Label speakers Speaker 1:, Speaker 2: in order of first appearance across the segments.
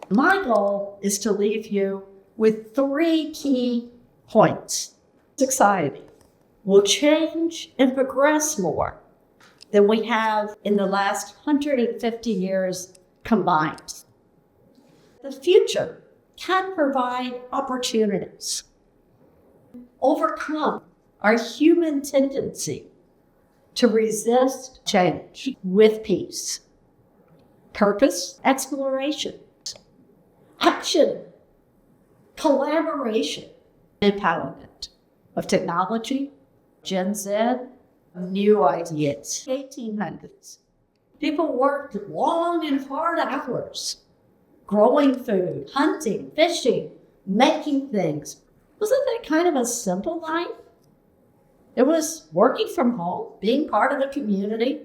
Speaker 1: My goal is to leave you with 3 key points. Society will change and progress more than we have in the last 150 years combined. The future can provide opportunities, overcome our human tendency to resist change with peace, purpose, exploration, action, collaboration, empowerment of technology, GenZ, new ideas. 1800s, people worked long and hard hours, growing food, hunting, fishing, making things. Wasn't that kind of a simple life? It was working from home, being part of the community.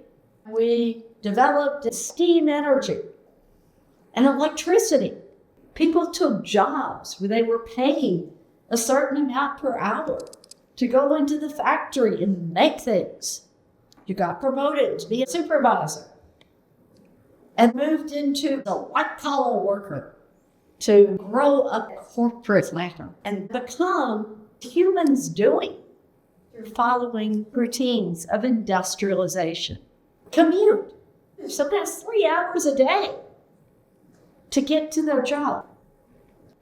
Speaker 1: We developed steam energy and electricity. People took jobs where they were paying a certain amount per hour to go into the factory and make things. You got promoted to be a supervisor and moved into the white-collar worker to grow up a corporate ladder and become humans doing. You're following routines of industrialization. Commute, sometimes 3 hours a day to get to their job.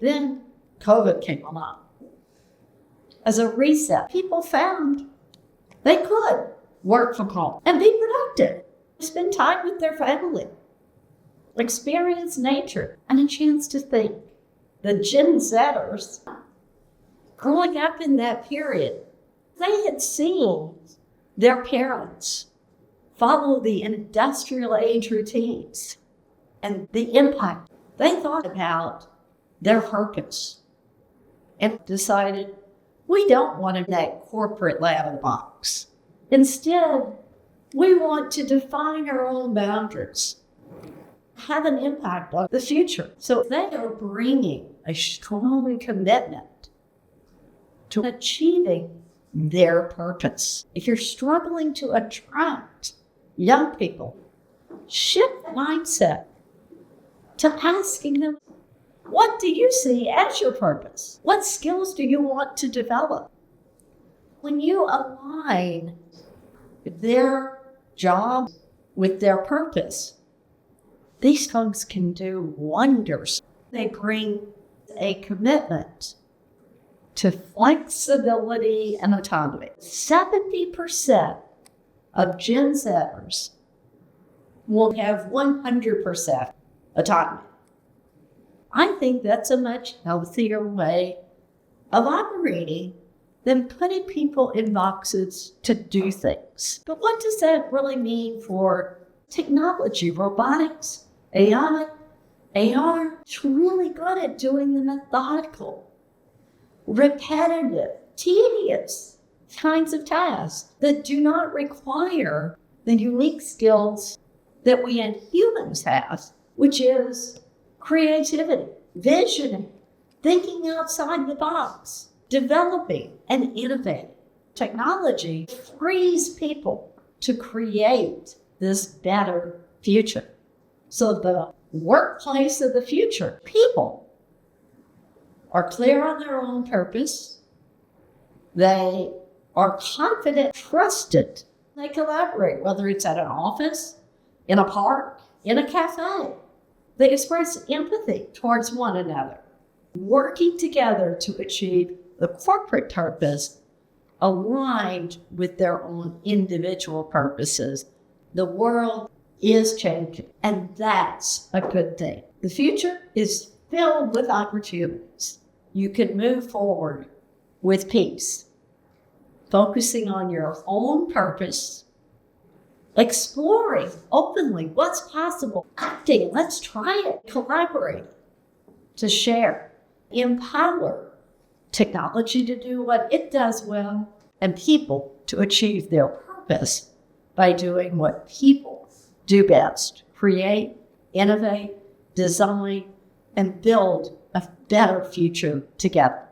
Speaker 1: Then COVID came along. As a reset, people found they could work from home and be productive, spend time with their family, experience nature, and a chance to think. The Gen Zers, growing up in that period, they had seen their parents follow the industrial age routines and the impact. They thought about their purpose and decided, we don't want that corporate ladder box. Instead, we want to define our own boundaries, have an impact on the future. So they are bringing a strong commitment to achieving their purpose. If you're struggling to attract young people, shift mindset to asking them, what do you see as your purpose? What skills do you want to develop? When you align their job with their purpose, these folks can do wonders. They bring a commitment to flexibility and autonomy. 70% of Gen Zers will have 100% autonomy. I think that's a much healthier way of operating than putting people in boxes to do things. But what does that really mean for technology, robotics, AI, AR? It's really good at doing the methodical, repetitive, tedious kinds of tasks that do not require the unique skills that we as humans have, which is creativity, visioning, thinking outside the box, developing and innovating. Technology frees people to create this better future. So the workplace of the future, people are clear on their own purpose. They are confident, trusted. They collaborate, whether it's at an office, in a park, in a cafe. They express empathy towards one another, working together to achieve the corporate purpose aligned with their own individual purposes. The world is changing, and that's a good thing. The future is filled with opportunities. You can move forward with peace, focusing on your own purpose, exploring openly what's possible, acting, let's try it, collaborating to share, empower technology to do what it does well, and people to achieve their purpose by doing what people do best: create, innovate, design, and build a better future together.